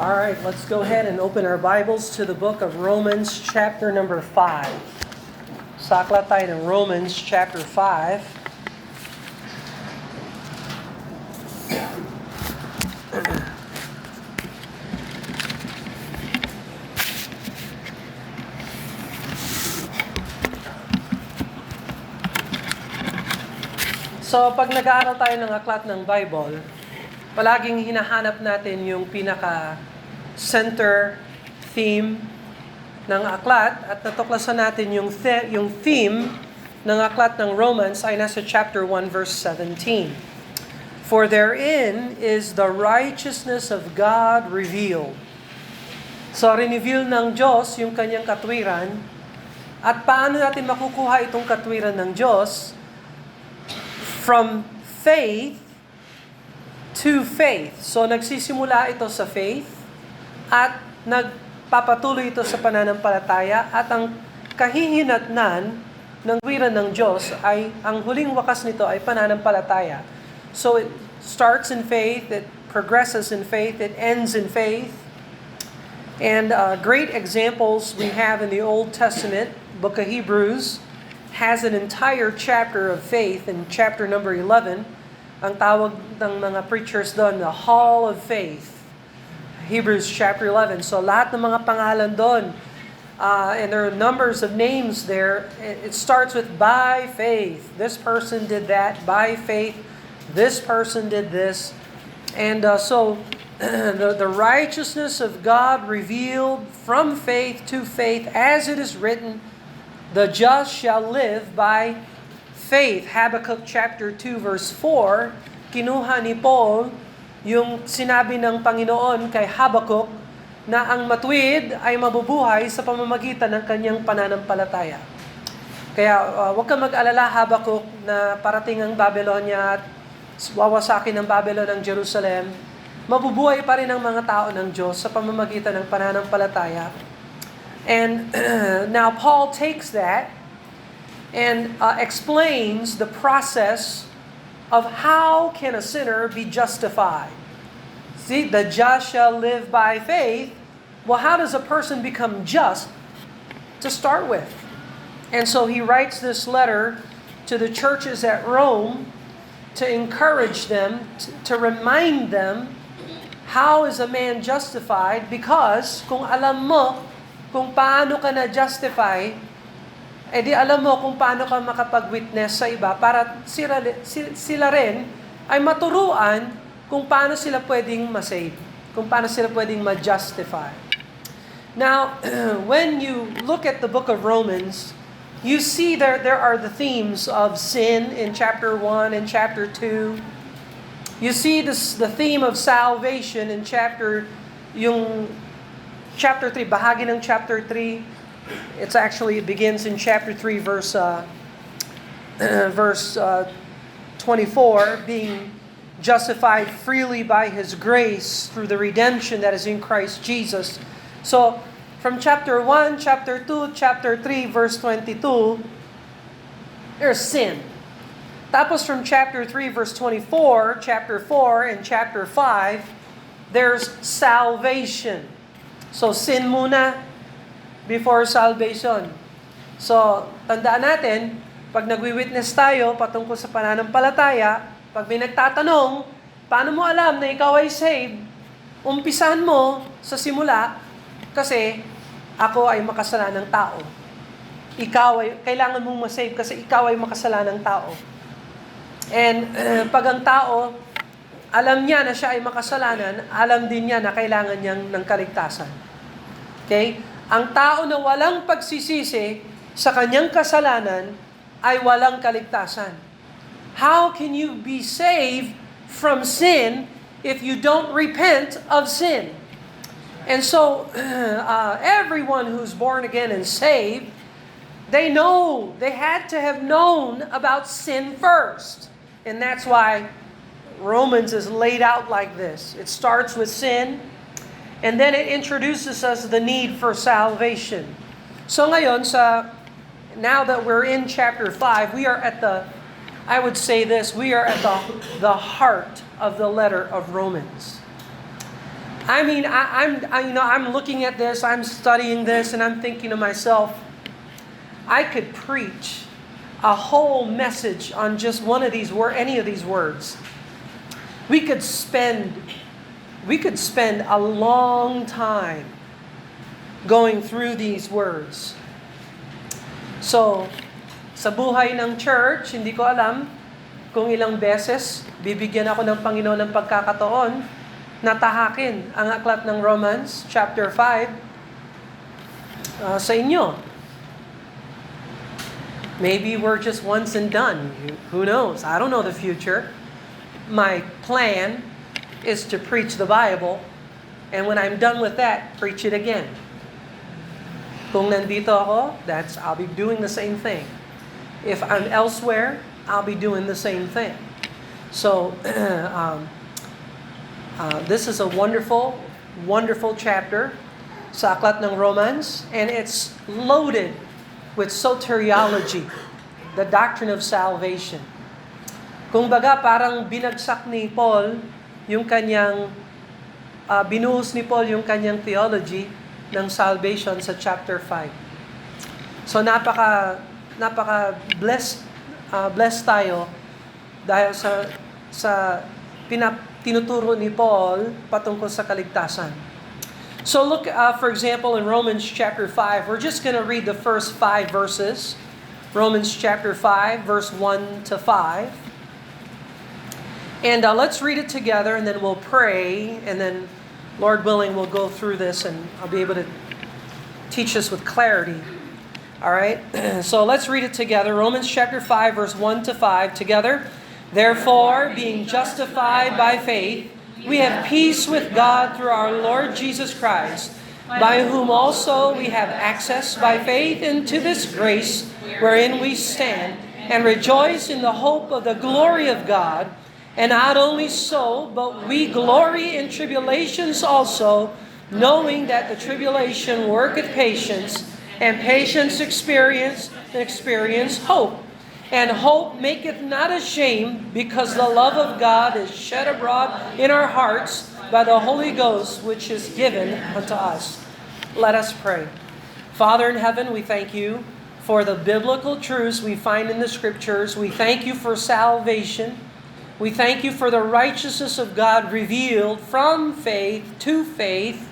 All right, let's go ahead and open our Bibles to the book of Romans chapter number 5. Sakla tayo ng Romans chapter 5. So, pag nag-aaral tayo ng aklat ng Bible, palaging hinahanap natin yung pinaka-center theme ng aklat at natuklasan natin yung theme ng aklat ng Romans ay nasa chapter 1 verse 17. For therein is the righteousness of God revealed. So, reveal ng Diyos yung kanyang katwiran at paano natin makukuha itong katwiran ng Diyos? From faith to faith. So nagsisimula ito sa faith at nagpapatuloy ito sa pananampalataya at ang kahihinatnan ng katwiran ng Diyos ay ang huling wakas nito ay pananampalataya. So it starts in faith, it progresses in faith, it ends in faith. And great examples we have in the Old Testament, book of Hebrews, has an entire chapter of faith in chapter number 11. Ang tawag ng mga preachers doon, the Hall of Faith. Hebrews chapter 11. So lahat ng mga pangalan doon, and there are numbers of names there. It starts with by faith. This person did that. By faith, this person did this. And so the righteousness of God revealed from faith to faith, as it is written, the just shall live by faith. Habakkuk chapter 2 verse 4, kinuha ni Paul yung sinabi ng Panginoon kay Habakkuk na ang matuwid ay mabubuhay sa pamamagitan ng kanyang pananampalataya. Kaya huwag kang mag-alala, Habakkuk, na parating ang Babylonia at wawasakin ng Babylon ang Jerusalem. Mabubuhay pa rin ang mga tao ng Diyos sa pamamagitan ng pananampalataya. And now Paul takes that and explains the process of how can a sinner be justified. See, the just shall live by faith. Well, how does a person become just to start with? And so he writes this letter to the churches at Rome to encourage them, to remind them, how is a man justified? Because kung alam mo kung paano ka na-justify, di alam mo kung paano ka makapag-witness sa iba para sila rin ay maturuan kung paano sila pwedeng ma-save, kung paano sila pwedeng ma-justify. Now, when you look at the book of Romans, you see there are the themes of sin in chapter 1 and chapter 2. You see the theme of salvation in chapter 3, bahagi ng chapter 3. It begins in chapter 3 verse 24, being justified freely by His grace through the redemption that is in Christ Jesus. So, from chapter 1, chapter 2, chapter 3, verse 22, there's sin. Tapos from chapter 3, verse 24, chapter 4, and chapter 5, there's salvation. So, sin muna before salvation. So, tandaan natin, pag nagwi-witness tayo patungkol sa pananampalataya, pag may nagtatanong, paano mo alam na ikaw ay saved? Umpisahan mo sa simula, kasi ako ay makasalanang tao. Kailangan mong ma-save kasi ikaw ay makasalanang tao. And pag ang tao, alam niya na siya ay makasalanan, alam din niya na kailangan niyang ng kaligtasan. Okay? Ang tao na walang pagsisisi sa kanyang kasalanan ay walang kaligtasan. How can you be saved from sin if you don't repent of sin? And so, everyone who's born again and saved, they had to have known about sin first. And that's why Romans is laid out like this. It starts with sin, and then it introduces us the need for salvation. So ngayon, now that we're in chapter 5, we are at we are at the heart of the letter of Romans. I mean, I'm looking at this, I'm studying this, and I'm thinking to myself, I could preach a whole message on just one of these any of these words. We could spend a long time going through these words. So, sa buhay ng church, hindi ko alam kung ilang beses bibigyan ako ng Panginoon ng pagkakataon na tahakin ang aklat ng Romans chapter 5 sa inyo. Maybe we're just once and done. Who knows? I don't know the future. My plan is to preach the Bible, and when I'm done with that, preach it again. Kung nandito ako, I'll be doing the same thing. If I'm elsewhere, I'll be doing the same thing. So, this is a wonderful, wonderful chapter sa aklat ng Romans, and it's loaded with soteriology, the doctrine of salvation. Kung baga, parang binagsak ni Paul yung kanyang, binuhos ni Paul yung kanyang theology ng salvation sa chapter 5. So blessed tayo dahil sa tinuturo ni Paul patungkol sa kaligtasan. So look, for example, in Romans chapter 5, we're just going to read the first 5 verses. Romans chapter 5, verse 1 to 5. And let's read it together, and then we'll pray, and then, Lord willing, we'll go through this, and I'll be able to teach us with clarity. All right? So let's read it together. Romans chapter 5, verse 1 to 5 together. Therefore, being justified by faith, we have peace with God through our Lord Jesus Christ, by whom also we have access by faith into this grace wherein we stand, and rejoice in the hope of the glory of God. And not only so, but we glory in tribulations also, knowing that the tribulation worketh patience, and patience experience hope. And hope maketh not ashamed, because the love of God is shed abroad in our hearts by the Holy Ghost, which is given unto us. Let us pray. Father in heaven, we thank you for the biblical truths we find in the Scriptures. We thank you for salvation. We thank you for the righteousness of God revealed from faith to faith,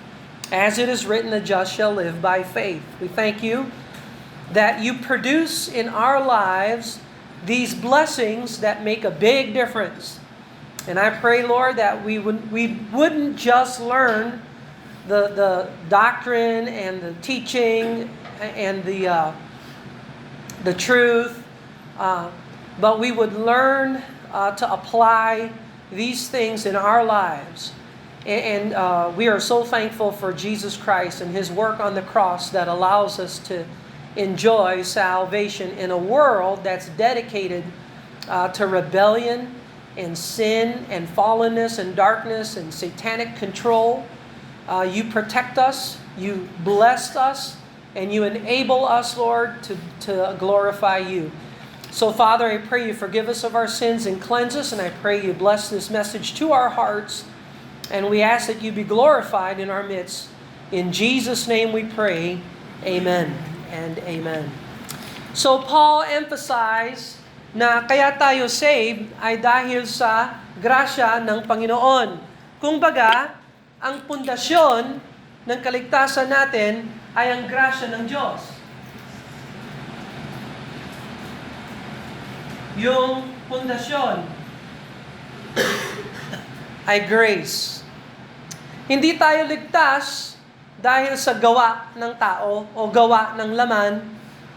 as it is written, the just shall live by faith. We thank you that you produce in our lives these blessings that make a big difference. And I pray, Lord, that we wouldn't just learn the doctrine and the teaching and the truth, but we would learn to apply these things in our lives. And we are so thankful for Jesus Christ and His work on the cross that allows us to enjoy salvation in a world that's dedicated to rebellion and sin and fallenness and darkness and satanic control. You protect us, you blessed us, and you enable us, Lord, to glorify you. So, Father, I pray you forgive us of our sins and cleanse us, and I pray you bless this message to our hearts, and we ask that you be glorified in our midst. In Jesus' name we pray, amen and amen. So Paul emphasized na kaya tayo saved ay dahil sa grasya ng Panginoon. Kung baga, ang pundasyon ng kaligtasan natin ay ang grasya ng Diyos. Yung pundasyon ay grace. Hindi tayo ligtas dahil sa gawa ng tao o gawa ng laman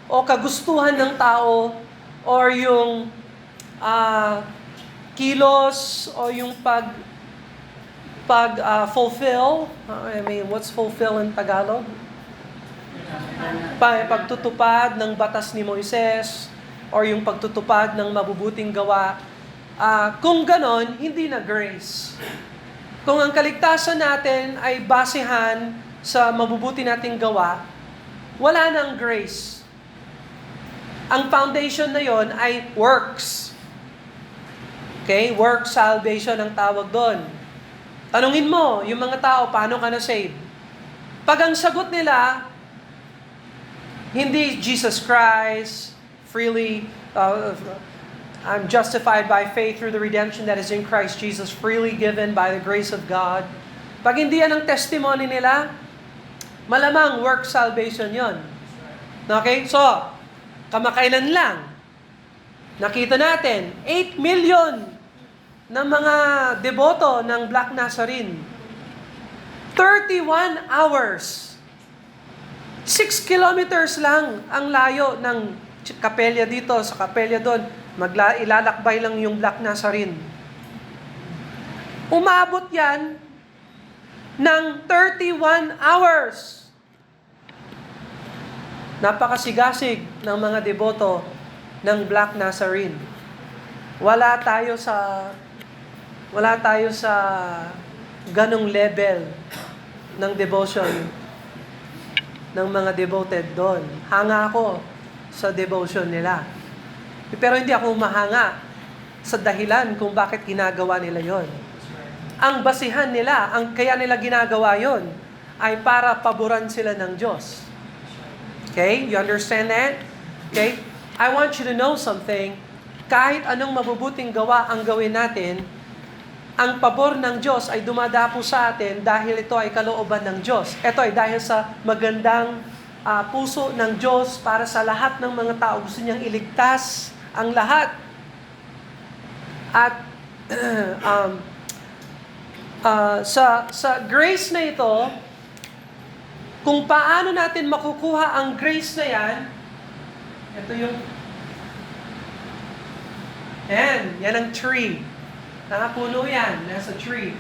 o kagustuhan ng tao or yung kilos o yung fulfill. I mean, what's fulfill in Tagalog? Pagtutupad ng batas ni Moises or yung pagtutupad ng mabubuting gawa. Kung ganon, hindi na grace. Kung ang kaligtasan natin ay basehan sa mabubuti nating gawa, wala nang grace. Ang foundation na yon ay works. Okay? Work salvation ang tawag doon. Tanungin mo, yung mga tao, paano ka na-save? Pag ang sagot nila, hindi Jesus Christ, freely, I'm justified by faith through the redemption that is in Christ Jesus, freely given by the grace of God. Pag hindi yan ang testimony nila, malamang work salvation yon. Okay? So, kamakailan lang, nakita natin, 8 million ng mga deboto ng Black Nazarene. 31 hours. 6 kilometers lang ang layo ng kapelya dito sa kapelya doon. Ilalakbay lang yung Black Nazarene. Umabot yan ng 31 hours. Napakasigasig ng mga deboto ng Black Nazarene. Wala tayo sa ganong level ng devotion ng mga devoted doon. Hanga ako sa devotion nila. Pero hindi ako mahanga sa dahilan kung bakit ginagawa nila yon. Ang basihan nila, ang kaya nila ginagawa yon, ay para paboran sila ng Diyos. Okay? You understand that? Okay? I want you to know something. Kahit anong mabubuting gawa ang gawin natin, ang pabor ng Diyos ay dumadapo sa atin dahil ito ay kalooban ng Diyos. Ito ay dahil sa magandang puso ng Diyos para sa lahat ng mga tao. Gusto niyang iligtas ang lahat. At sa grace na ito, kung paano natin makukuha ang grace na yan, ito yung yan ang tree. Nakapuno yan. Nasa tree.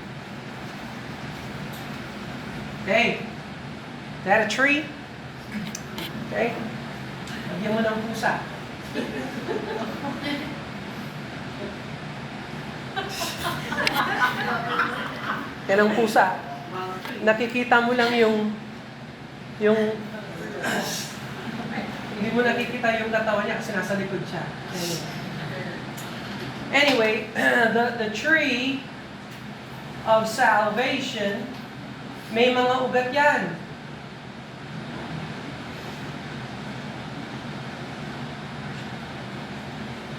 Okay. Is that a tree? Okay. Lagyan mo ng pusa. Yan ang pusa. Nakikita mo lang yung hindi mo nakikita yung katawan niya kasi nasa likod siya. Anyway, the tree of salvation, may mga ugat yan.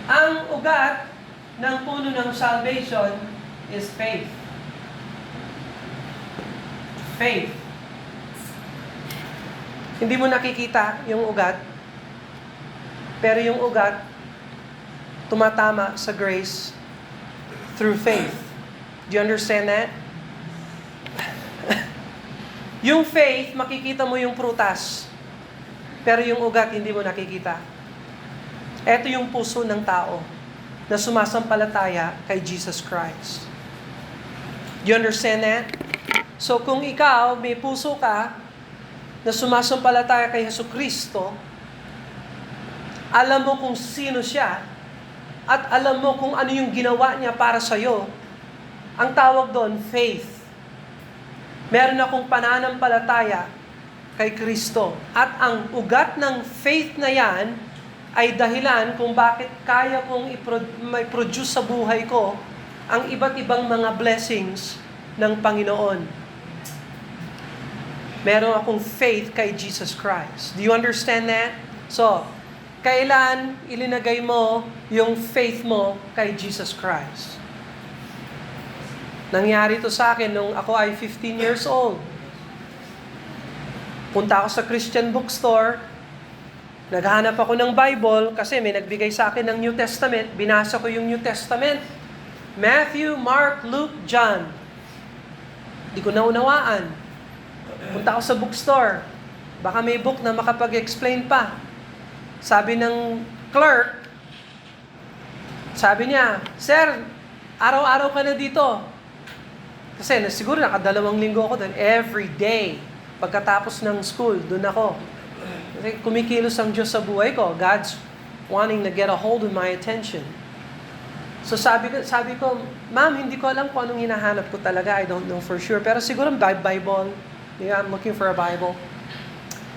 Ang ugat ng puno ng salvation is faith. Faith. Hindi mo nakikita yung ugat, pero yung ugat tumatama sa grace through faith. Do you understand that? Yung faith, makikita mo yung prutas. Pero yung ugat, hindi mo nakikita. Ito yung puso ng tao na sumasampalataya kay Jesus Christ. Do you understand that? So kung ikaw, may puso ka na sumasampalataya kay Jesucristo, alam mo kung sino siya, at alam mo kung ano yung ginawa niya para sa'yo, ang tawag doon, faith. Meron akong pananampalataya kay Kristo. At ang ugat ng faith na yan ay dahilan kung bakit kaya kong i-produce sa buhay ko ang iba't ibang mga blessings ng Panginoon. Meron akong faith kay Jesus Christ. Do you understand that? So, kailan ilinagay mo yung faith mo kay Jesus Christ? Nangyari to sa akin nung ako ay 15 years old. Punta ako sa Christian bookstore, naghahanap ako ng Bible kasi may nagbigay sa akin ng New Testament. Binasa ko yung New Testament. Matthew, Mark, Luke, John. Hindi ko naunawaan. Punta ako sa bookstore. Baka may book na makapag-explain pa. Sabi ng clerk, sabi niya, "Sir, araw-araw ka na dito." Kasi siguro nakadalawang linggo ako doon. Every day, pagkatapos ng school, doon ako. Kasi kumikilos ang Diyos sa buhay ko. God's wanting to get a hold of my attention. So sabi ko, "Ma'am, hindi ko alam kung anong hinahanap ko talaga. I don't know for sure. Pero siguro Bible. Yeah, I'm looking for a Bible."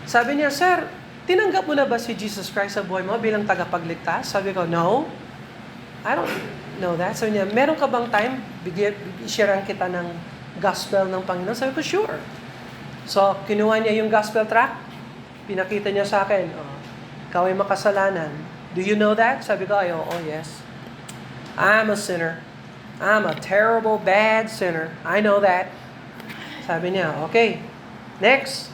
Sabi niya, "Sir, tinanggap mo na ba si Jesus Christ sa buhay mo bilang tagapagligtas?" Sabi ko, "No, I don't know that." Sabi niya, "Meron ka bang time? Sharean kita ng gospel ng Panginoon? Sabi ko, sure. So, kinuha niya yung gospel tract, pinakita niya sa akin, ikaw ay makasalanan. Do you know that? Sabi ko, oh yes. I'm a sinner. I'm a terrible, bad sinner. I know that. Sabi niya, okay. Next,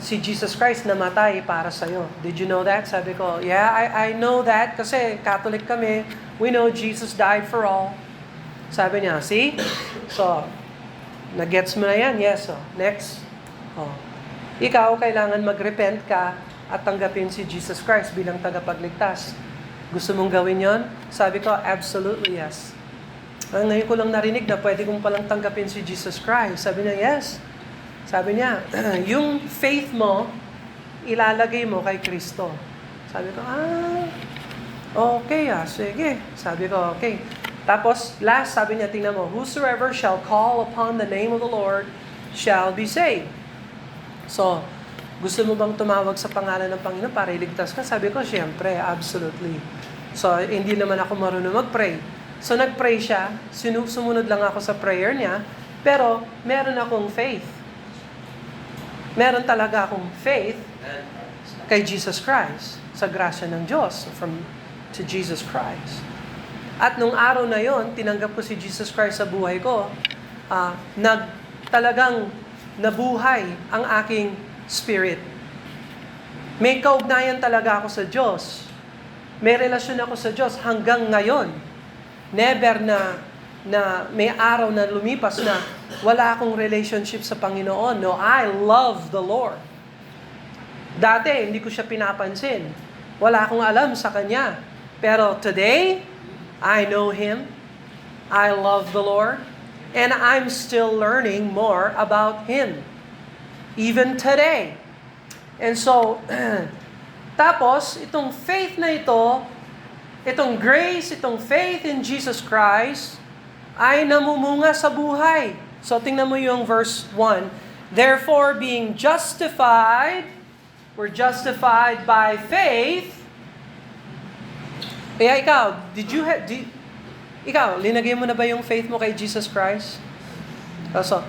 si Jesus Christ namatay para sa'yo. Did you know that? Sabi ko, yeah, I know that kasi Catholic kami. We know Jesus died for all. Sabi niya, see? So, nag-gets mo na yan? Yes. So, next. Ikaw, kailangan mag-repent ka at tanggapin si Jesus Christ bilang tagapagligtas. Gusto mong gawin yon? Sabi ko, absolutely yes. Ngayon ko lang narinig na pwede kong palang tanggapin si Jesus Christ. Sabi niya, yes. Sabi niya, yung faith mo, ilalagay mo kay Kristo. Sabi ko, okay sige. Sabi ko, okay. Tapos, last, sabi niya, tingnan mo, whosoever shall call upon the name of the Lord shall be saved. So, gusto mo bang tumawag sa pangalan ng Panginoon para iligtas ka? Sabi ko, siyempre, absolutely. So, hindi naman ako marunong mag-pray. So, nag-pray siya, sumunod lang ako sa prayer niya, pero meron akong faith. Meron talaga akong faith kay Jesus Christ, sa grasya ng Diyos, to Jesus Christ. At nung araw na yon, tinanggap ko si Jesus Christ sa buhay ko, talagang nabuhay ang aking spirit. May kaugnayan talaga ako sa Diyos. May relasyon ako sa Diyos hanggang ngayon. Never na may araw na lumipas na wala akong relationship sa Panginoon. No, I love the Lord. Dati, hindi ko siya pinapansin. Wala akong alam sa Kanya. Pero today, I know Him. I love the Lord. And I'm still learning more about Him. Even today. And so, tapos, itong faith na ito, itong grace, itong faith in Jesus Christ, ay namumunga sa buhay. So, tingnan mo yung verse 1. Therefore, being justified, we're justified by faith. Kaya ikaw, linagay mo na ba yung faith mo kay Jesus Christ? So,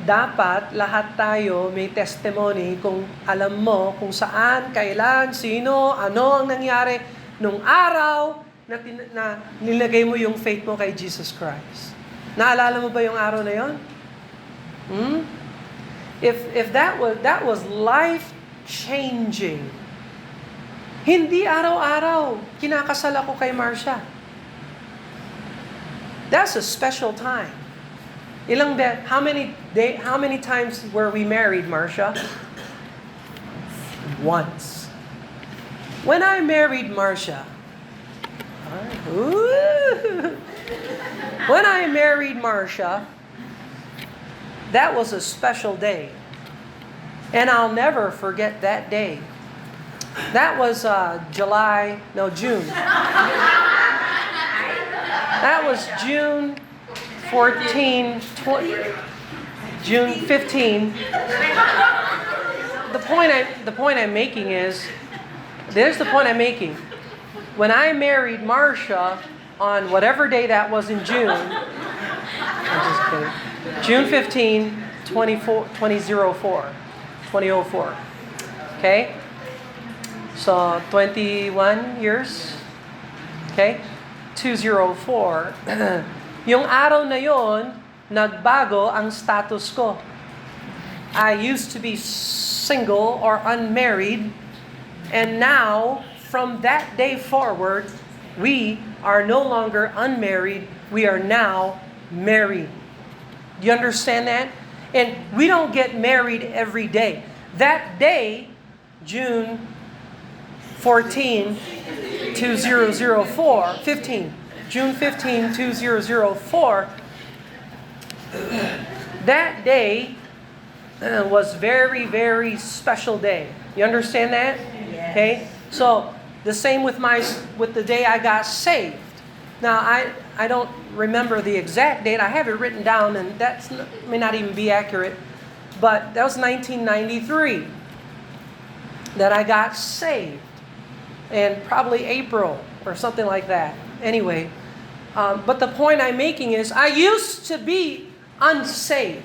dapat lahat tayo may testimony kung alam mo kung saan, kailan, sino, ano ang nangyari nung araw na nilagay mo yung faith mo kay Jesus Christ. Naalala mo ba yung araw na yon? If that was life changing. Hindi araw-araw kinakasal ako kay Marcia. That's a special time. How many times were we married, Marcia? Once. When I married Marcia, that was a special day. And I'll never forget that day. That was June. That was June 14, June 15. The point I'm making is, there's the point I'm making. When I married Marcia on whatever day that was in June, I'm just kidding. June 15, 2004. Okay? So, 21 years. Okay? 204. Yung araw na yon, nagbago ang status ko. I used to be single or unmarried, and now, from that day forward, we are no longer unmarried, we are now married. Do you understand that? And we don't get married every day. That day, June 14, 2004, 15, June 15, 2004, that day was very, very special day. You understand that? Yes. Okay? So, the same with the day I got saved. Now, I don't remember the exact date. I have it written down, and may not even be accurate. But that was 1993 that I got saved. And probably April or something like that. Anyway, but the point I'm making is, I used to be unsaved.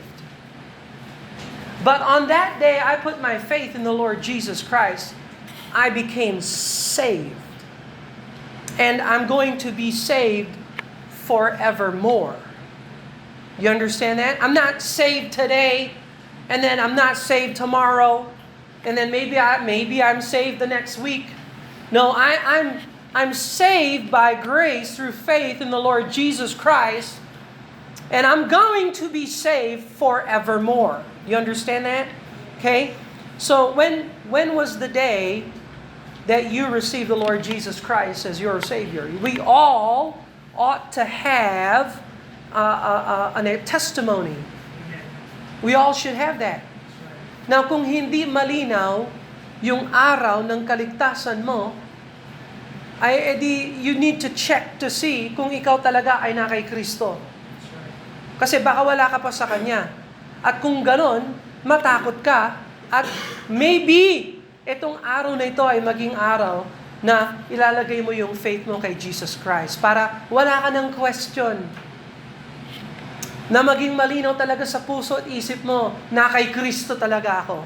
But on that day, I put my faith in the Lord Jesus Christ. I became saved. And I'm going to be saved forevermore. You understand that? I'm not saved today, and then I'm not saved tomorrow, and then maybe I'm saved the next week. No, I'm saved by grace through faith in the Lord Jesus Christ, and I'm going to be saved forevermore. You understand that? Okay? So when was the day that you received the Lord Jesus Christ as your Savior? We all ought to have a testimony. We all should have that. Now, kung hindi malinaw yung araw ng kaligtasan mo, ay edi you need to check to see kung ikaw talaga ay na kay Kristo. Kasi baka wala ka pa sa Kanya. At kung ganon, matakot ka at maybe itong araw na ito ay maging araw na ilalagay mo yung faith mo kay Jesus Christ para wala ka ng question. Na maging malinaw talaga sa puso at isip mo na kay Kristo talaga ako.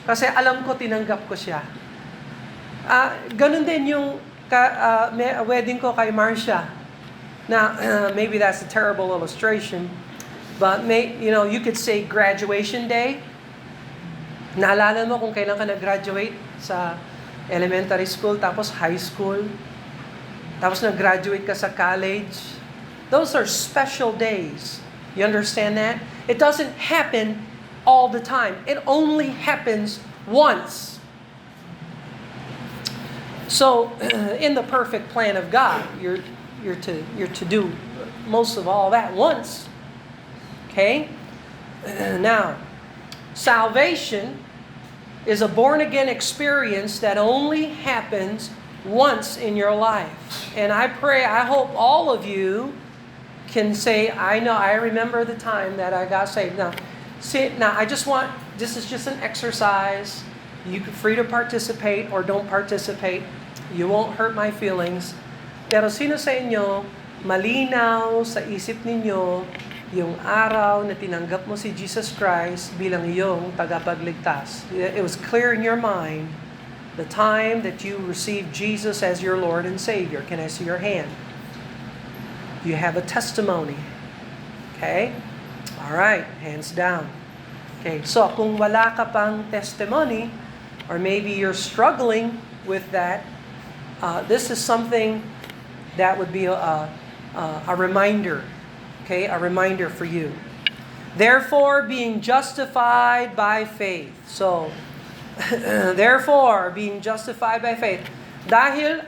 Kasi alam ko tinanggap ko siya. Ganun din yung wedding ko kay Marcia. Na maybe that's a terrible illustration, but you could say graduation day. Naalala mo kung kailan ka nag-graduate sa elementary school, tapos high school, tapos nag-graduate ka sa college. Those are special days. You understand that? It doesn't happen all the time. It only happens once. So, in the perfect plan of God, you're to do most of all that once. Okay? Now, salvation is a born-again experience that only happens once in your life. And I hope all of you can say, I remember the time that I got saved. Now, this is just an exercise. You're free to participate or don't participate. You won't hurt my feelings. Pero sino sa inyo, malinaw sa isip ninyo, yung araw na tinanggap mo si Jesus Christ bilang iyong tagapagligtas? It was clear in your mind the time that you received Jesus as your Lord and Savior. Can I see your hand? You have a testimony. Okay? All right, hands down. Okay, so kung wala ka pang testimony, or maybe you're struggling with that, this is something that would be a reminder. Okay, a reminder for you. Therefore, being justified by faith. So, therefore, being justified by faith. Dahil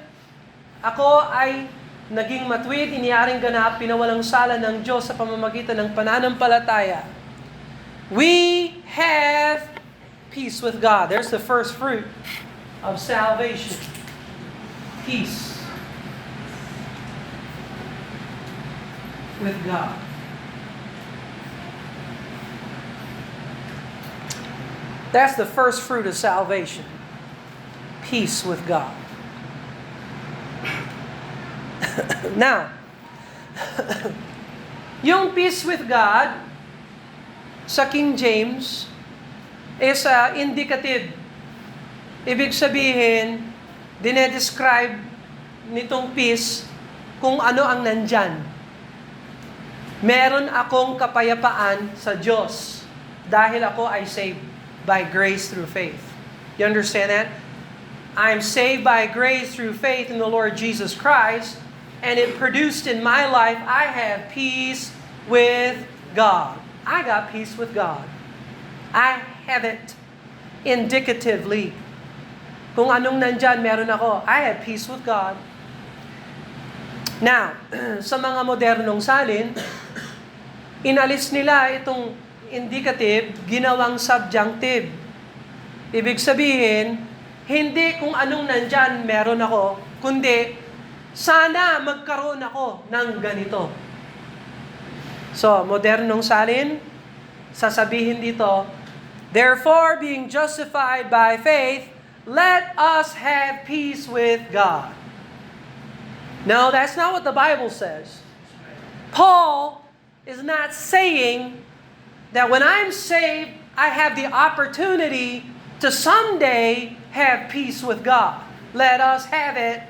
ako ay naging matuwid, iniaring ganap, pinawalang sala ng Diyos sa pamamagitan ng pananampalataya. We have peace with God. There's the first fruit of salvation. Peace with God. That's the first fruit of salvation. Peace with God. Now, yung peace with God sa King James is indicative. Ibig sabihin, dinedescribe nitong peace kung ano ang nandyan. Meron akong kapayapaan sa Diyos dahil ako ay saved by grace through faith. You understand that? I'm saved by grace through faith in the Lord Jesus Christ, and it produced in my life, I have peace with God. I got peace with God. I have it indicatively. Kung anong nandyan, meron ako. I have peace with God. Now, sa mga modernong salin, inalis nila itong indicative, ginawang subjunctive. Ibig sabihin, hindi kung anong nandyan meron ako, kundi sana magkaroon ako ng ganito. So, modernong salin, sasabihin dito, therefore, being justified by faith, let us have peace with God. No, that's not what the Bible says. Paul is not saying that when I'm saved, I have the opportunity to someday have peace with God. Let us have it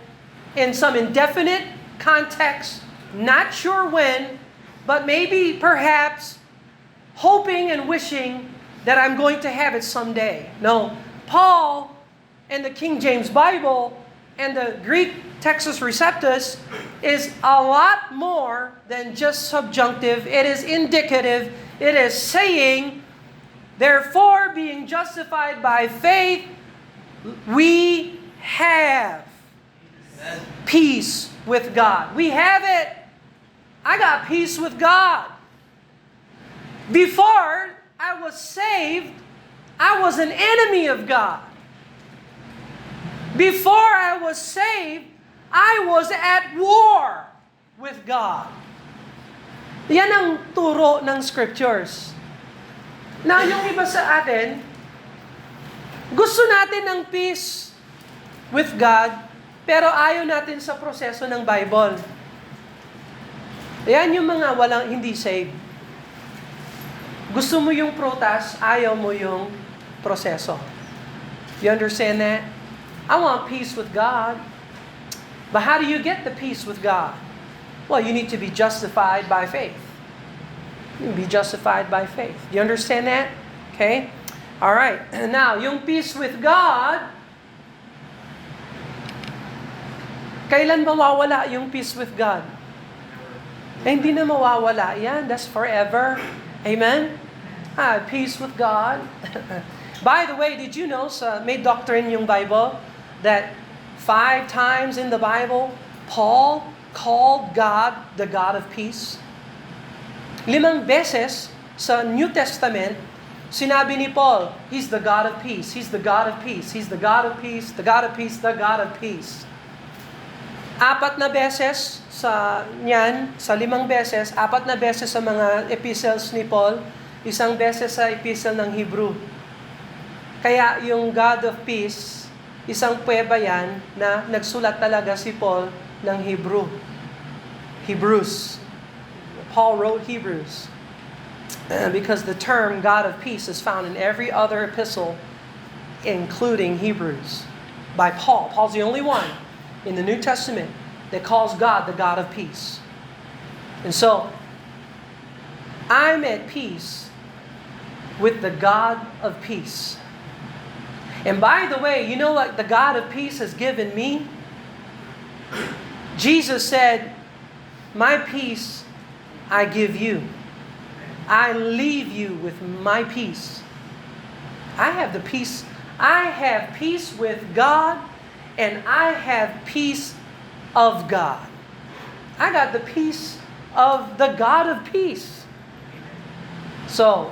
in some indefinite context, not sure when, but maybe perhaps hoping and wishing that I'm going to have it someday. No, Paul and the King James Bible and the Greek Textus Receptus is a lot more than just subjunctive. It is indicative. It is saying, therefore, being justified by faith, we have peace with God. We have it. I got peace with God. Before I was saved, I was an enemy of God. Before I was saved, I was at war with God. Yan ang turo ng scriptures. Na yung iba sa atin, gusto natin ng peace with God, pero ayaw natin sa proseso ng Bible. Yan yung mga hindi saved. Gusto mo yung prutas, ayaw mo yung proseso. You understand that? I want peace with God. But how do you get the peace with God? Well, you need to be justified by faith. You be justified by faith. Do you understand that? Okay? All right. Now, yung peace with God, kailan mawawala yung peace with God? Hindi na mawawala yan. That's forever. Amen? Peace with God. By the way, did you know may doctrine yung Bible that 5 times in the Bible, Paul called God the God of peace? 5 beses sa New Testament, sinabi ni Paul, He's the God of peace, He's the God of peace, He's the God of peace, the God of peace, the God of peace. 4 na beses sa 5 beses, 4 na beses sa mga epistles ni Paul, 1 beses sa epistle ng Hebrew. Kaya yung God of peace, isang pweba yan na nagsulat talaga si Paul ng Hebrews. Paul wrote Hebrews. Because the term God of peace is found in every other epistle, including Hebrews, by Paul. Paul's the only one in the New Testament that calls God the God of peace. And so, I'm at peace with the God of peace. And by the way, you know what the God of peace has given me? Jesus said, my peace I give you. I leave you with my peace. I have the peace. I have peace with God, and I have peace of God. I got the peace of the God of peace. So,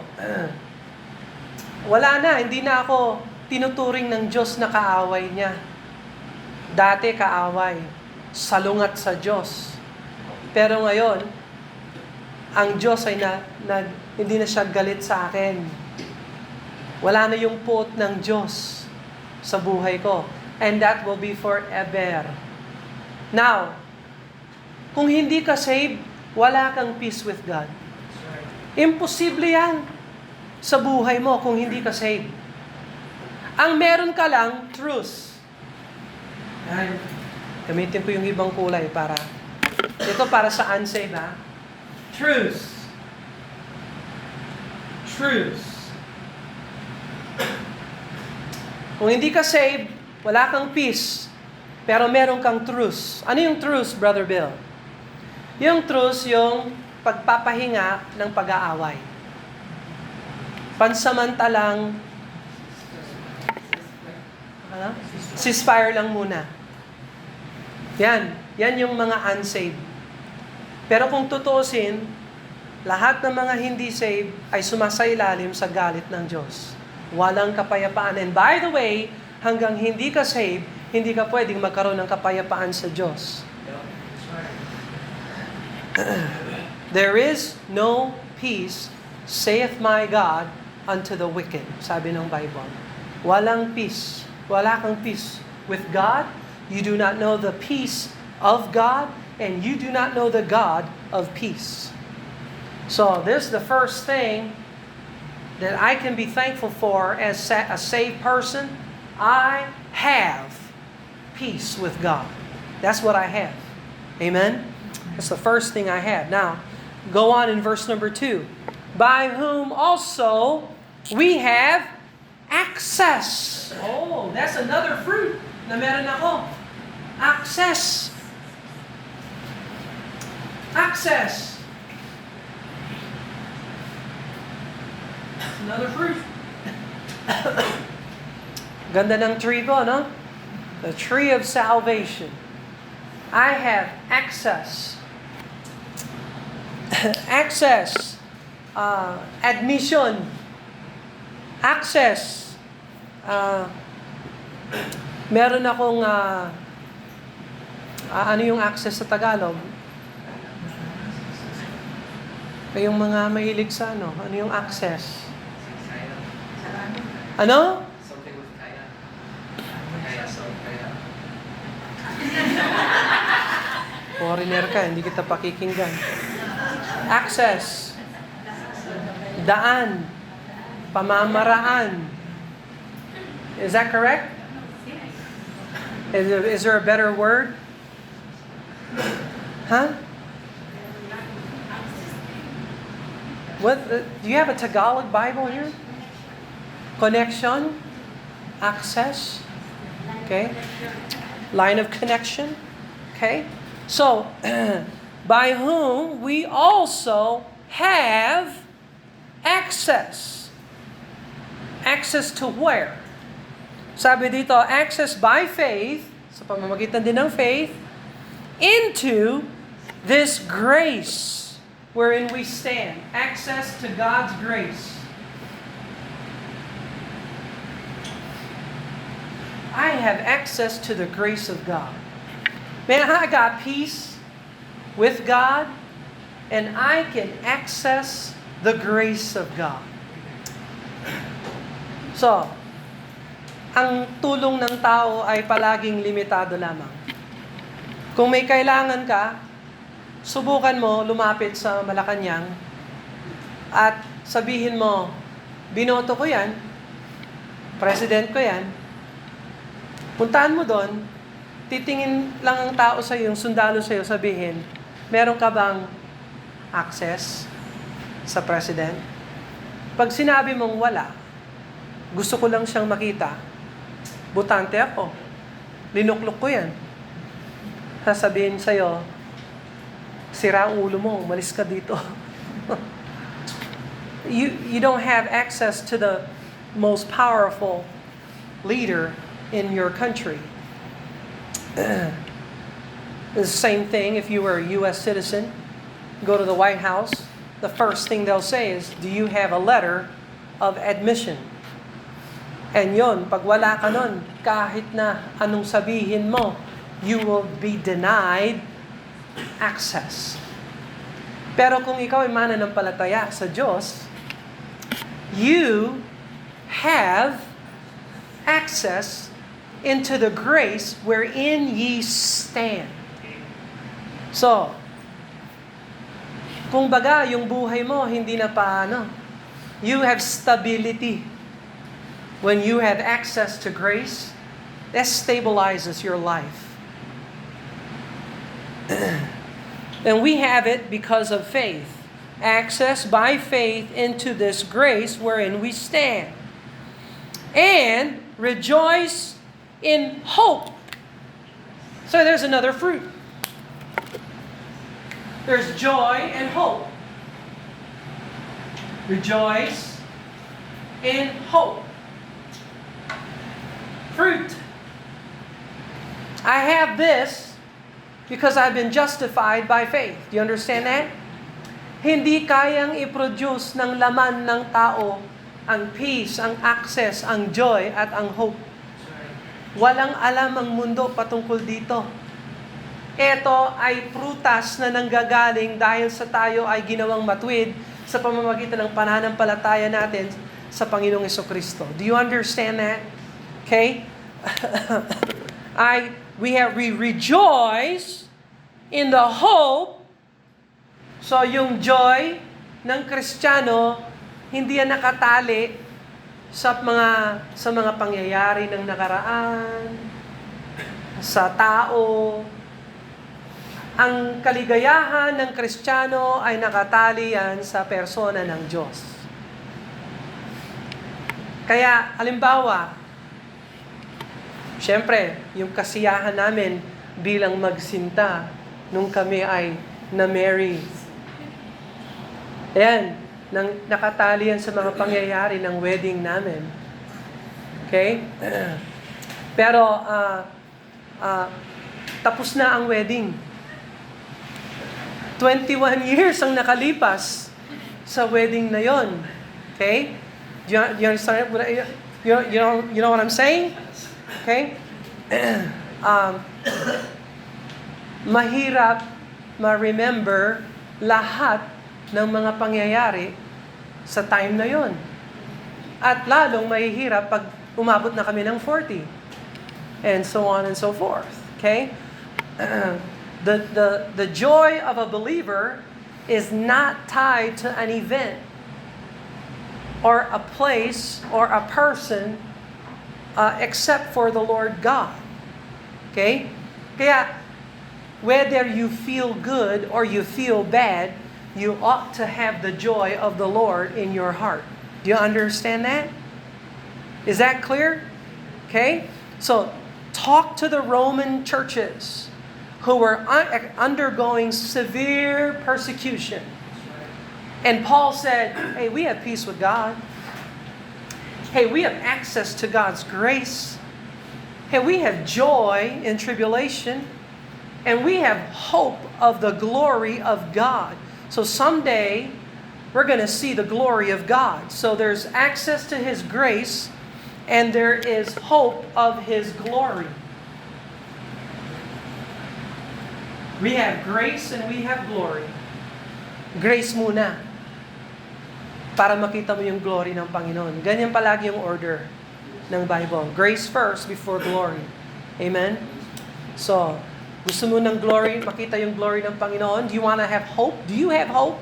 wala na, hindi na ako tinuturing ng Diyos na kaaway niya. Dati kaaway, salungat sa Diyos. Pero ngayon, ang Diyos ay hindi na siya galit sa akin. Wala na yung puot ng Diyos sa buhay ko. And that will be forever. Now, kung hindi ka saved, wala kang peace with God. Imposible yan sa buhay mo kung hindi ka saved. Ang meron ka lang, truth. Ay, gamitin ko yung ibang kulay para, ito para sa unsaved ha. Truth. Truth. Kung hindi ka saved, wala kang peace, pero meron kang truth. Ano yung truth, Brother Bill? Yung truth, yung pagpapahinga ng pag-aaway. Pansamantalang ceasefire lang muna. Yan yung mga unsaved. Pero kung tutuusin, lahat ng mga hindi saved ay sumasailalim sa galit ng Diyos. Walang kapayapaan. And by the way, hanggang hindi ka saved, hindi ka pwedeng magkaroon ng kapayapaan sa Diyos. There is no peace, saith my God, unto the wicked. Sabi ng Bible. Walang peace. Wala kang peace with God. You do not know the peace of God, and you do not know the God of peace. So this is the first thing that I can be thankful for as a saved person, I have peace with God. That's what I have. Amen? That's the first thing I have. Now, go on in verse number 2. By whom also we have access. Oh, that's another fruit na meron ako. Access. Access. Another fruit. Ganda ng tree ko, no? The tree of salvation. I have access. Access. Admission. Access. Meron akong ano yung access sa Tagalog? Yung mga mahilig sa ano yung access? Ano? Something with kaya. Kaya, so kaya. Foreigner ka, hindi kita pakikinggan. Access. Daan. Pamamaraan. Is that correct? Is there a better word? Huh? What? Do you have a Tagalog Bible here? Connection? Access? Okay. Line of connection? Okay. So, by whom we also have access. Access to where? Sabi dito, access by faith, sa pamamagitan din ng faith, into this grace wherein we stand. Access to God's grace. I have access to the grace of God. Man, I got peace with God, and I can access the grace of God. So, ang tulong ng tao ay palaging limitado lamang. Kung may kailangan ka, subukan mo lumapit sa Malacanang at sabihin mo, binoto ko yan, president ko yan, puntahan mo doon, titingin lang ang tao sa iyo, yung sundalo sa iyo, sabihin, meron ka bang access sa president? Pag sinabi mong wala, gusto ko lang siyang makita, butante ako, linuklok ko yan. Sasabihin sa'yo, sira ang ulo mo, umalis ka dito. You don't have access to the most powerful leader in your country. The same thing if you were a U.S. citizen, go to the White House, the first thing they'll say is, do you have a letter of admission? And yon, pag wala ka nun, kahit na anong sabihin mo, you will be denied access. Pero kung ikaw ay mananampalataya sa Diyos, you have access into the grace wherein ye stand. So, kung baga, yung buhay mo, hindi na paano. You have stability. When you have access to grace, that stabilizes your life. And we have it because of faith. Access by faith into this grace wherein we stand. And rejoice in hope. So there's another fruit. There's joy and hope. Rejoice in hope. Fruit. I have this because I've been justified by faith. Do you understand that? Hindi kayang i-produce ng laman ng tao ang peace, ang access, ang joy, at ang hope. Walang alam ang mundo patungkol dito. Ito ay prutas na nanggagaling dahil sa tayo ay ginawang matuwid sa pamamagitan ng pananampalataya natin sa Panginoong Jesucristo. Do you understand that? Okay? We rejoice in the hope. So yung joy ng Kristiyano, hindi yan nakatali sa mga pangyayari ng nakaraan, sa tao. Ang kaligayahan ng Kristiyano ay nakatali yan sa persona ng Diyos. Kaya, halimbawa, siyempre, yung kasiyahan namin bilang magsinta nung kami ay na-marry. Ayan, nakatali yan sa mga pangyayari ng wedding namin. Okay? Pero, tapos na ang wedding. 21 years ang nakalipas sa wedding na yon. Okay? Do you understand? You know what I'm saying? Okay? Mahirap ma-remember lahat ng mga pangyayari sa time na yon. At lalong mahihirap pag umabot na kami ng 40. And so on and so forth. Okay? The joy of a believer is not tied to an event or a place or a person except for the Lord God. Okay? Kaya, whether you feel good or you feel bad, you ought to have the joy of the Lord in your heart. Do you understand that? Is that clear? Okay? So, talk to the Roman churches who were undergoing severe persecution. And Paul said, hey, we have peace with God. Hey, we have access to God's grace. Hey, we have joy in tribulation. And we have hope of the glory of God. So someday, we're going to see the glory of God. So there's access to His grace, and there is hope of His glory. We have grace and we have glory. Grace muna. Para makita mo yung glory ng Panginoon. Ganyan palagi yung order ng Bible. Grace first before glory. Amen? So, gusto mo ng glory, makita yung glory ng Panginoon? Do you want to have hope? Do you have hope?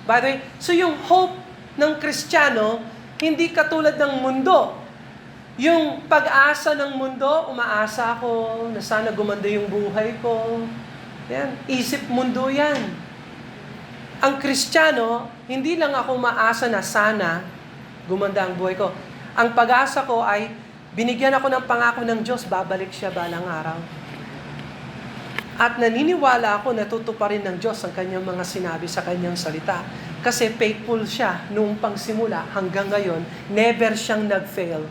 By the way, so yung hope ng Kristiyano, hindi katulad ng mundo. Yung pag-asa ng mundo, umaasa ako na sana gumanda yung buhay ko. Yan, isip mundo yan. Ang Kristiyano, hindi lang ako maasa na sana gumanda ang buhay ko. Ang pag-asa ko ay binigyan ako ng pangako ng Diyos, babalik siya balang araw. At naniniwala ako na tutuparin ng Diyos ang kanyang mga sinabi sa kanyang salita. Kasi faithful siya noong pangsimula hanggang ngayon, never siyang nag-fail.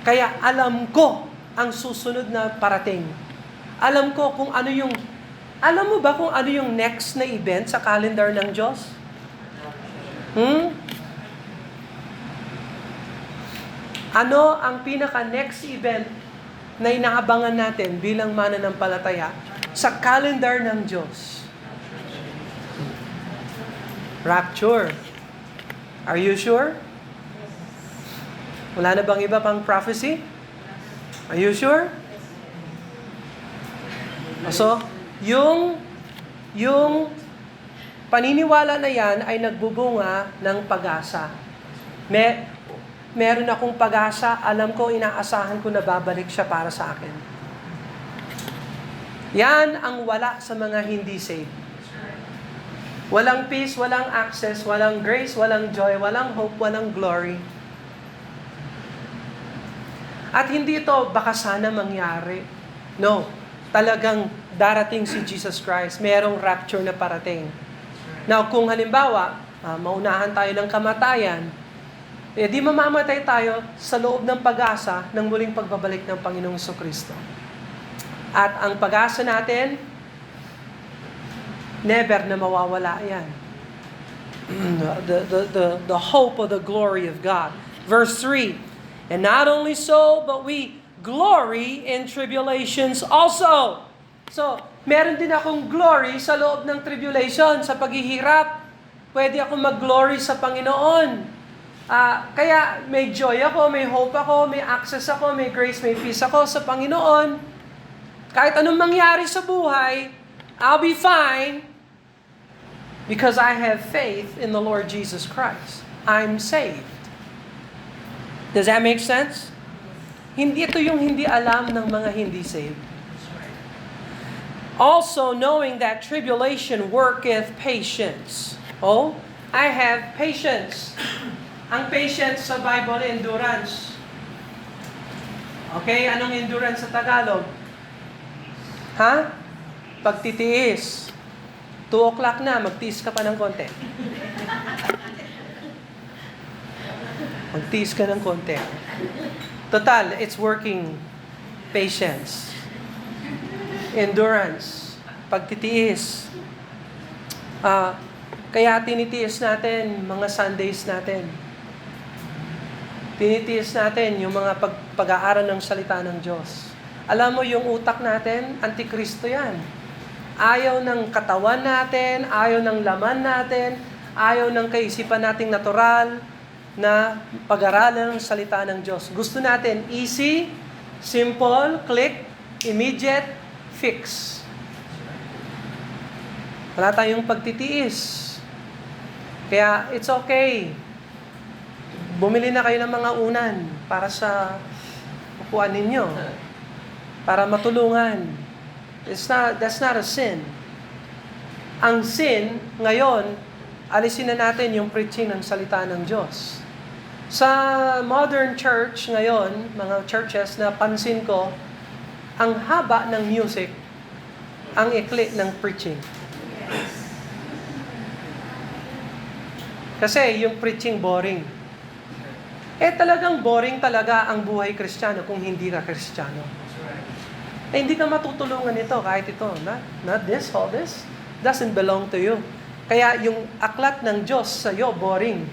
Kaya alam ko ang susunod na parating. Alam ko kung ano yung Alam mo ba kung ano yung next na event sa calendar ng Diyos? Ano ang pinaka-next event na inaabangan natin bilang mananampalataya sa calendar ng Diyos? Rapture. Are you sure? Wala na bang iba pang prophecy? Are you sure? So, yung paniniwala na yan ay nagbubunga ng pag-asa. Meron akong pag-asa, alam ko, inaasahan ko na babalik siya para sa akin. Yan ang wala sa mga hindi saved. Walang peace, walang access, walang grace, walang joy, walang hope, walang glory. At hindi ito baka sana mangyari. No, talagang darating si Jesus Christ. Merong rapture na parating. Now, kung halimbawa, maunahan tayo ng kamatayan, di mamamatay tayo sa loob ng pag-asa ng muling pagbabalik ng Panginoong Jesucristo. At ang pag-asa natin, never na mawawala yan. The hope of the glory of God. Verse 3, and not only so, but we glory in tribulations also. So, meron din akong glory sa loob ng tribulation, sa paghihirap. Pwede akong mag-glory sa Panginoon. Kaya may joy ako, may hope ako, may access ako, may grace, may peace ako sa Panginoon. Kahit anong mangyari sa buhay, I'll be fine because I have faith in the Lord Jesus Christ. I'm saved. Does that make sense? Hindi ito yung hindi alam ng mga hindi saved. Also knowing that tribulation worketh patience. Oh, I have patience. Ang patience sa Bible, endurance. Okay, anong endurance sa Tagalog? Ha? Pagtitiis. 2 o'clock na, magtiis ka pa ng konti. Magtiis ka ng konti. Total, it's working. Patience. Endurance. Pagtitiis. Kaya tinitiis natin mga Sundays natin. Tinitiis natin yung mga pag-aaral ng salita ng Diyos. Alam mo, yung utak natin, antikristo yan. Ayaw ng katawan natin, ayaw ng laman natin, ayaw ng kaisipan nating natural na pag-aralan ng salita ng Diyos. Gusto natin easy, simple, click, immediate, fix. Wala tayong pagtitiis. Kaya it's okay. Bumili na kayo ng mga unan para sa upuan ninyo. Para matulungan. That's not a sin. Ang sin, ngayon, alisin na natin yung preaching ng salita ng Diyos. Sa modern church ngayon, mga churches na pansin ko, ang haba ng music, ang ikli ng preaching. Kasi yung preaching boring. Talagang boring talaga ang buhay Kristiyano kung hindi ka Kristiyano. Hindi ka matutulungan nito kahit ito. Not this, all this. Doesn't belong to you. Kaya yung aklat ng Diyos sa iyo, boring.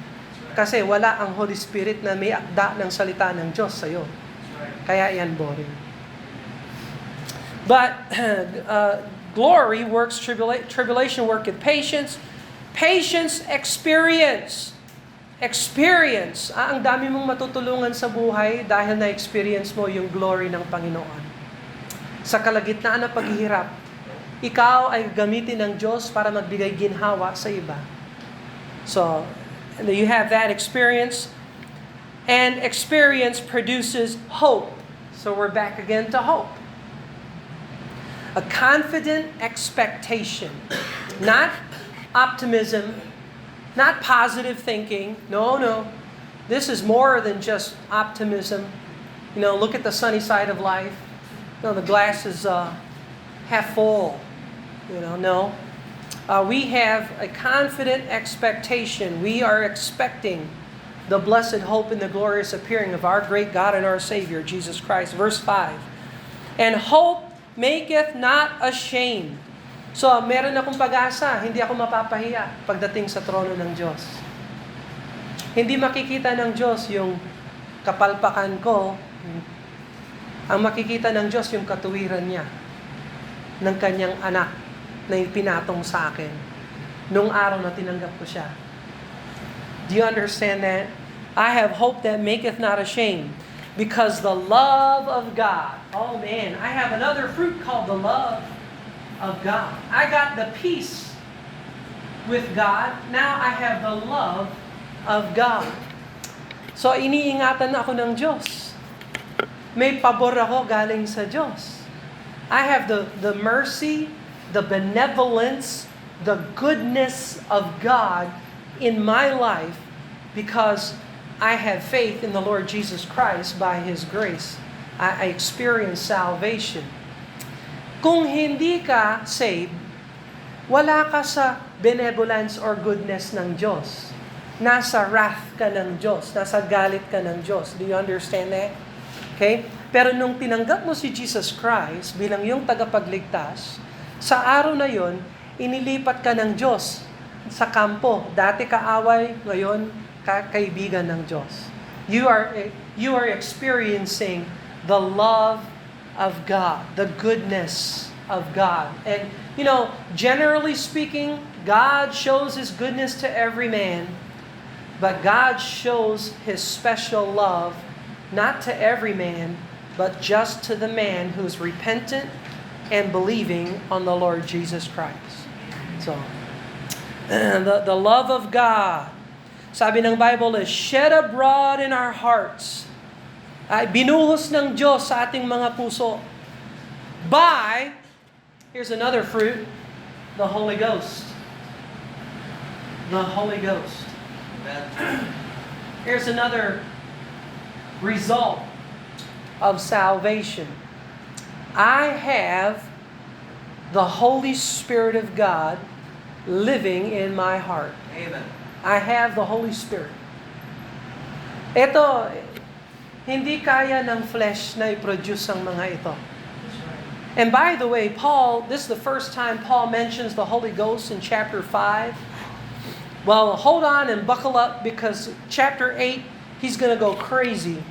Kasi wala ang Holy Spirit na may akda ng salita ng Diyos sa iyo. Kaya yan boring. But glory works, tribulation worketh patience. Patience, experience. Experience. Ang dami mong matutulungan sa buhay dahil na-experience mo yung glory ng Panginoon. Sa kalagitnaan ng paghihirap, ikaw ay gamitin ng Diyos para magbigay ginhawa sa iba. So, you have that experience. And experience produces hope. So we're back again to hope. A confident expectation. Not optimism, not positive thinking. No. This is more than just optimism. Look at the sunny side of life. The glass is half full. No. We have a confident expectation. We are expecting the blessed hope and the glorious appearing of our great God and our Savior, Jesus Christ. Verse 5. And hope maketh not ashamed. So, meron akong pag-asa, hindi ako mapapahiya pagdating sa trono ng Diyos. Hindi makikita ng Diyos yung kapalpakan ko. Ang makikita ng Diyos yung katuwiran niya ng kanyang anak na pinatong sa akin nung araw na tinanggap ko siya. Do you understand that? I have hope that maketh not ashamed, because the love of God. Oh man, I have another fruit called the love of God. I got the peace with God. Now I have the love of God. So iniingatan ako ng Diyos. May pabor ako galing sa Diyos. I have the mercy, the benevolence, the goodness of God in my life because I have faith in the Lord Jesus Christ by His grace. I experience salvation. Kung hindi ka saved, wala ka sa benevolence or goodness ng Diyos. Nasa wrath ka ng Diyos. Nasa galit ka ng Diyos. Do you understand that? Okay? Pero nung tinanggap mo si Jesus Christ bilang yung tagapagligtas, sa araw na yon, inilipat ka ng Diyos sa kampo. Dati kaaway, ngayon kaibigan ng Diyos. You are experiencing the love of God, the goodness of God. And, generally speaking, God shows His goodness to every man, but God shows His special love not to every man, but just to the man who's repentant and believing on the Lord Jesus Christ. So, the love of God. Sabi ng Bible is shed abroad in our hearts. Ay binuhos ng Diyos sa ating mga puso by, here's another fruit, the Holy Ghost. The Holy Ghost. Here's another result of salvation. I have the Holy Spirit of God living in my heart. Amen. I have the Holy Spirit. Ito, hindi kaya ng flesh na i-produce ang mga ito. And by the way, Paul, this is the first time Paul mentions the Holy Ghost in chapter 5. Well, hold on and buckle up because chapter 8, he's going to go crazy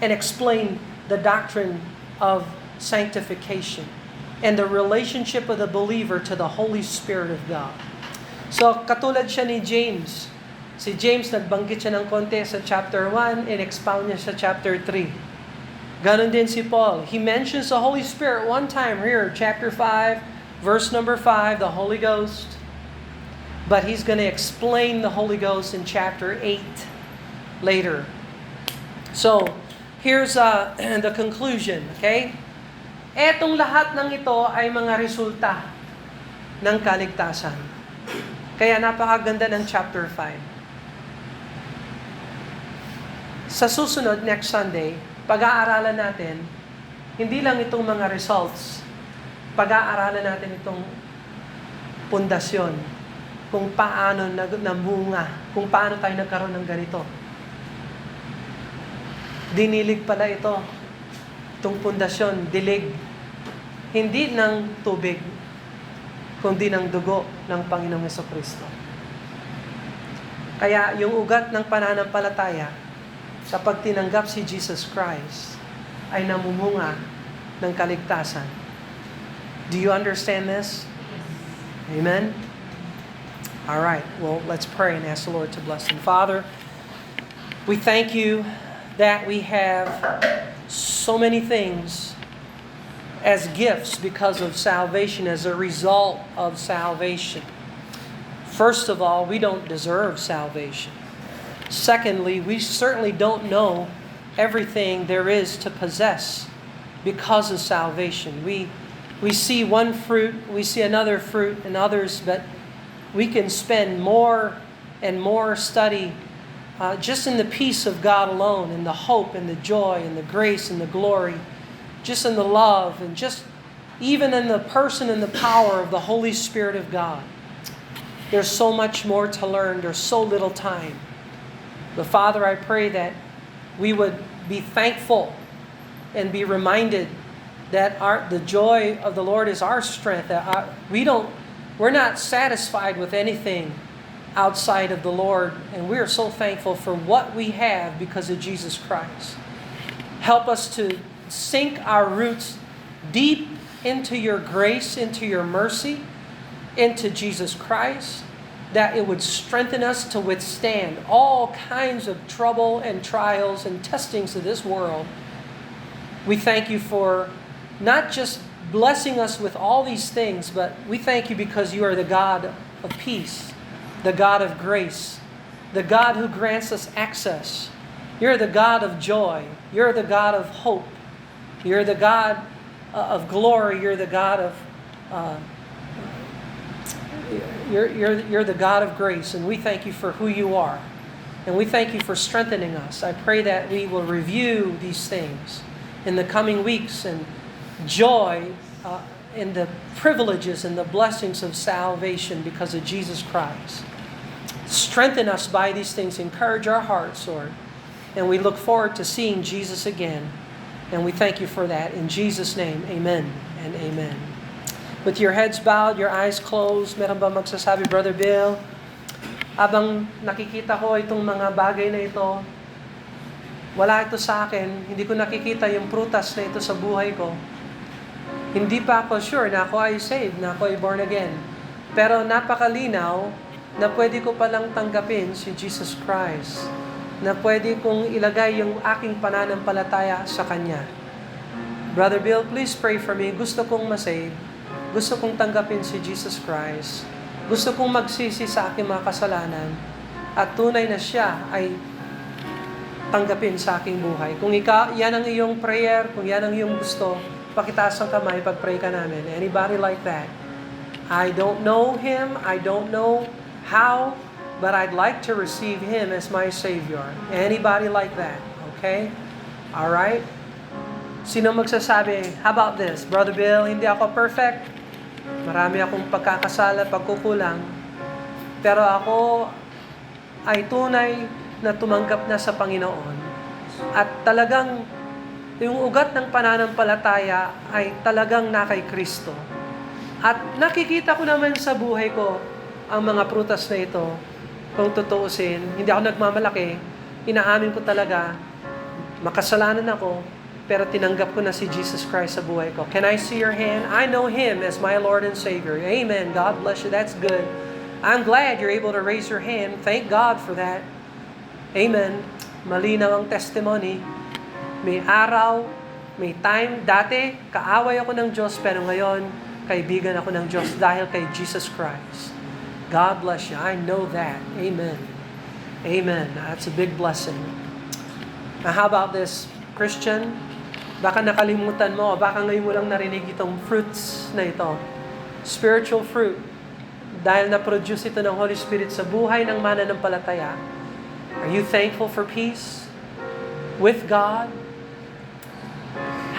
and explain the doctrine of sanctification and the relationship of the believer to the Holy Spirit of God. So, katulad siya ni James. Si James, nagbanggit siya ng konti sa chapter 1 and expound niya sa chapter 3. Ganon din si Paul. He mentions the Holy Spirit one time here, chapter 5, verse number 5, the Holy Ghost. But he's going to explain the Holy Ghost in chapter 8 later. So, here's the conclusion, okay? Etong lahat ng ito ay mga resulta ng kaligtasan. Kaya napakaganda ng chapter 5. Sa susunod, next Sunday, pag-aaralan natin, hindi lang itong mga results, pag-aaralan natin itong pundasyon, kung paano namunga, kung paano tayo nagkaroon ng ganito. Dinilig pala ito, itong pundasyon, dilig, hindi ng tubig, kundi ng dugo ng Panginoong Jesucristo. Kaya yung ugat ng pananampalataya, sa pagtinanggap si Jesus Christ, ay namumunga ng kaligtasan. Do you understand this? Amen? All right. Well, let's pray and ask the Lord to bless them. Father, we thank you that we have so many things as gifts because of salvation, as a result of salvation. First of all, we don't deserve salvation. Secondly, we certainly don't know everything there is to possess because of salvation. We see one fruit, we see another fruit and others, but we can spend more and more study just in the peace of God alone, in the hope and the joy and the grace and the glory, just in the love and just even in the person and the power of the Holy Spirit of God. There's so much more to learn. There's so little time. But Father, I pray that we would be thankful and be reminded that the joy of the Lord is our strength. That we're not satisfied with anything outside of the Lord, and we are so thankful for what we have because of Jesus Christ. Help us to sink our roots deep into your grace, into your mercy, into Jesus Christ, that it would strengthen us to withstand all kinds of trouble and trials and testings of this world. We thank you for not just blessing us with all these things, but we thank you because you are the God of peace, the God of grace, the God who grants us access. You're the God of joy. You're the God of hope. You're the God of glory. You're the God of You're the God of grace, and we thank you for who you are. And we thank you for strengthening us. I pray that we will review these things in the coming weeks and joy in the privileges and the blessings of salvation because of Jesus Christ. Strengthen us by these things. Encourage our hearts, Lord. And we look forward to seeing Jesus again. And we thank you for that. In Jesus' name, amen and amen. With your heads bowed, your eyes closed, meron ba magsasabi, Brother Bill? Abang nakikita ko itong mga bagay na ito, wala ito sa akin, hindi ko nakikita yung prutas na ito sa buhay ko. Hindi pa ako sure na ako ay saved, na ako ay born again. Pero napakalinaw na pwede ko palang tanggapin si Jesus Christ, na pwede kong ilagay yung aking pananampalataya sa Kanya. Brother Bill, please pray for me. Gusto kong masave. Gusto kong tanggapin si Jesus Christ. Gusto kong magsisi sa aking mga kasalanan. at tunay na siya ay tanggapin sa aking buhay. Kung yan ang iyong prayer, kung yan ang iyong gusto, pakitaas ang kamay, pag-pray ka namin. Anybody like that? I don't know Him, I don't know how, but I'd like to receive Him as my Savior. Anybody like that? Okay? Alright? Sino magsasabi, how about this? Brother Bill, hindi ako perfect. Marami akong pagkakasala, pagkukulang. Pero ako ay tunay na tumanggap na sa Panginoon. At talagang yung ugat ng pananampalataya ay talagang na kay Kristo. At nakikita ko naman sa buhay ko ang mga prutas na ito. Kung tutuusin, hindi ako nagmamalaki. Inaamin ko talaga, makasalanan ako, pero tinanggap ko na si Jesus Christ sa buhay ko. Can I see your hand? I know Him as my Lord and Savior. Amen. God bless you. That's good. I'm glad you're able to raise your hand. Thank God for that. Amen. Malinaw ang testimony. May araw, may time. Dati, kaaway ako ng Diyos, pero ngayon, kaibigan ako ng Diyos dahil kay Jesus Christ. God bless you. I know that. Amen. Amen. That's a big blessing. Now, how about this, Christian? Baka nakalimutan mo, baka ngayon mo lang narinig itong fruits na ito. Spiritual fruit. Dahil na-produce ito ng Holy Spirit sa buhay ng mananampalataya. Are you thankful for peace with God?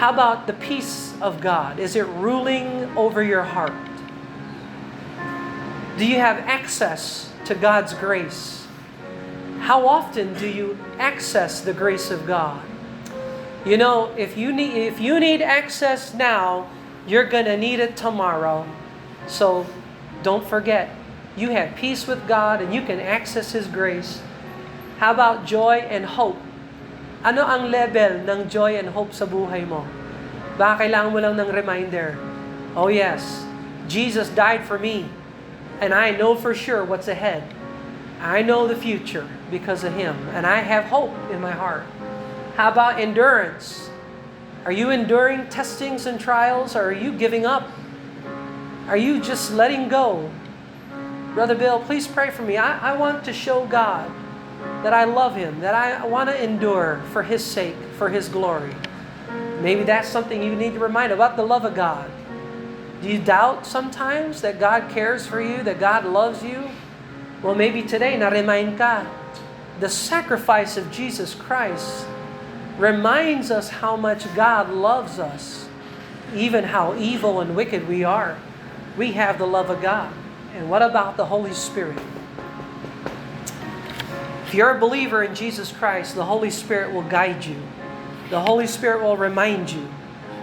How about the peace of God? Is it ruling over your heart? Do you have access to God's grace? How often do you access the grace of God? You know, if you need access now, you're gonna need it tomorrow. So, don't forget, you have peace with God and you can access His grace. How about joy and hope? Ano ang level ng joy and hope sa buhay mo? Baka kailangan mo lang ng reminder. Oh yes, Jesus died for me. And I know for sure what's ahead. I know the future because of Him. And I have hope in my heart. How about endurance? Are you enduring testings and trials, or are you giving up? Are you just letting go? Brother Bill, please pray for me. I want to show God that I love Him, that I want to endure for His sake, for His glory. Maybe that's something you need to remind about the love of God. Do you doubt sometimes that God cares for you, that God loves you? Well, maybe today, na-remind ka. The sacrifice of Jesus Christ reminds us how much God loves us, even how evil and wicked we are. We have the love of God. And what about the Holy Spirit? If you're a believer in Jesus Christ, the Holy Spirit will guide you. The Holy Spirit will remind you.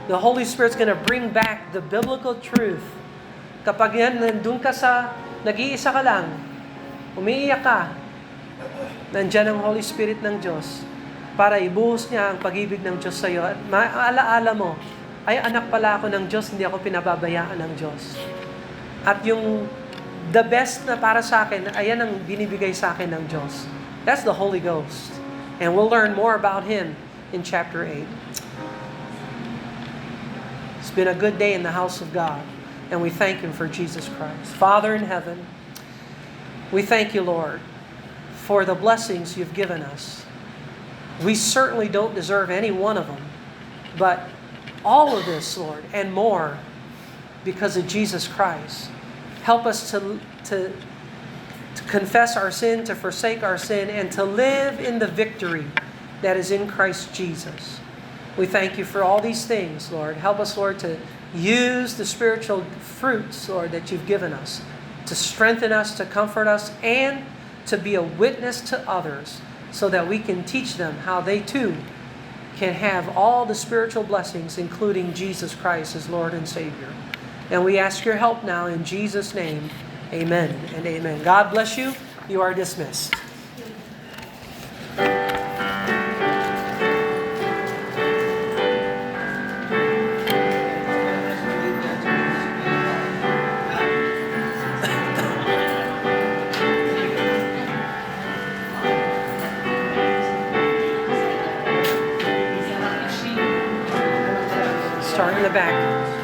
The Holy Spirit's going to bring back the biblical truth. Kapag yan, nandun ka sa, nag-iisa ka lang, umiiyak ka, nandyan ang Holy Spirit ng Diyos para ibuhos niya ang pag-ibig ng Diyos sa iyo. At maalaala mo, ay anak pala ako ng Diyos, hindi ako pinababayaan ng Diyos. At yung the best na para sa akin, ayan ang binibigay sa akin ng Diyos. That's the Holy Ghost. And we'll learn more about Him in chapter 8. It's been a good day in the house of God, and we thank Him for Jesus Christ. Father in heaven, we thank You, Lord, for the blessings You've given us. We certainly don't deserve any one of them, but all of this, Lord, and more, because of Jesus Christ. Help us to confess our sin, to forsake our sin, and to live in the victory that is in Christ Jesus. We thank You for all these things, Lord. Help us, Lord, to use the spiritual fruits, Lord, that You've given us, to strengthen us, to comfort us, and to be a witness to others so that we can teach them how they too can have all the spiritual blessings, including Jesus Christ as Lord and Savior. And we ask Your help now in Jesus' name. Amen and amen. God bless you. You are dismissed. Start in the back.